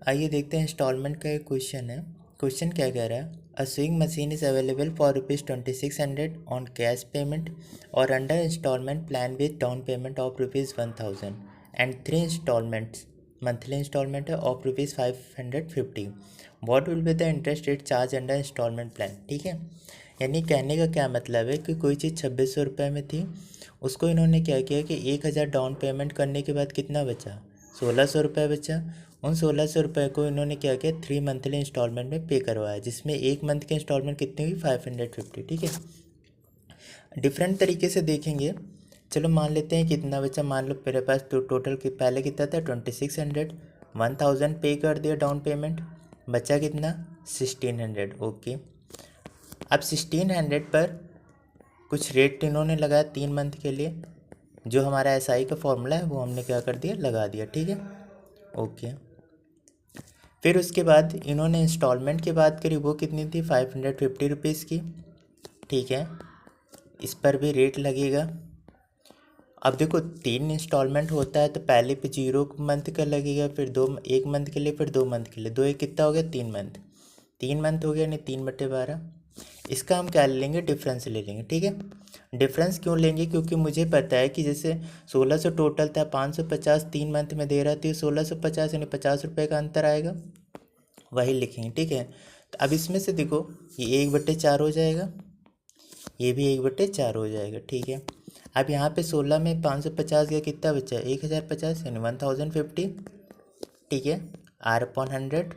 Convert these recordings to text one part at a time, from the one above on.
आइए देखते हैं इंस्टॉलमेंट का एक क्वेश्चन है। क्वेश्चन क्या कह रहा है, a sewing machine is available for ₹2600 on cash payment और under installment plan with down payment of ₹1000 and 3 installments, monthly installment है of ₹550। What will be the interest rate charge under installment plan. ठीक है, यानी कहने का क्या मतलब है कि कोई चीज़ 2600 में थी, उसको इन्होंने क्या किया कि 1000 डाउन पेमेंट करने के बाद कितना बचा, 1600 बचा। उन 1600 को इन्होंने क्या किया, 3 मंथली इंस्टॉलमेंट में पे करवाया, जिसमें एक मंथ की इंस्टॉलमेंट कितनी हुई, 550। ठीक है, डिफरेंट तरीके से देखेंगे। चलो मान लेते हैं कितना बचा, मान लो मेरे पास तो टोटल कि पहले कितना था 2600, 1000 पे कर दिया डाउन पेमेंट, बचा कितना 1600। ओके, अब 1600 पर कुछ रेट इन्होंने लगाया 3 मंथ के लिए, जो हमारा एसआई का फॉर्मूला है वो हमने क्या कर दिया, लगा दिया। ठीक है, ओके। फिर उसके बाद इन्होंने इंस्टॉलमेंट की बात करी, वो कितनी थी, 550 की। ठीक है, इस पर भी रेट लगेगा। अब देखो 3 इंस्टॉलमेंट होता है तो पहले पे 0 मंथ का लगेगा, फिर 1 मंथ के लिए, फिर 2 मंथ के लिए, 2 एक कितना हो गया, 3 मंथ, 3 मंथ हो गया, नहीं 3/12। इसका हम क्या ले लेंगे, डिफरेंस ले लेंगे। ठीक है, डिफरेंस क्यों लेंगे, क्योंकि मुझे पता है कि जैसे 1600 टोटल था, 550 3 मंथ में दे रहा था, 1650 यानी 50 का अंतर आएगा, वही लिखेंगे। ठीक है, तो अब इसमें से देखो ये 1/4 हो जाएगा, ये भी 1/4 हो जाएगा। ठीक है, अब यहाँ पे 16 में 550 का कितना बचा, 1050 यानी 1050। ठीक है, R/100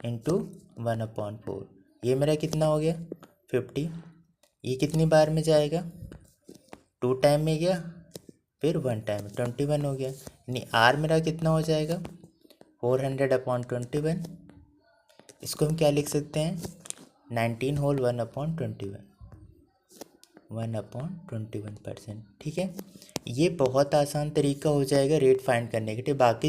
इंटू 1/4, ये मेरा कितना हो गया 50। ये कितनी बार में जाएगा, 2 टाइम में गया, फिर 1 टाइम 21 हो गया, यानी R मेरा कितना हो जाएगा 400/21। इसको हम क्या लिख सकते हैं, 19 होल 1/21, 1/21%। ठीक है, ये बहुत आसान तरीका हो जाएगा रेट फाइंड करने के लिए। बाकी जो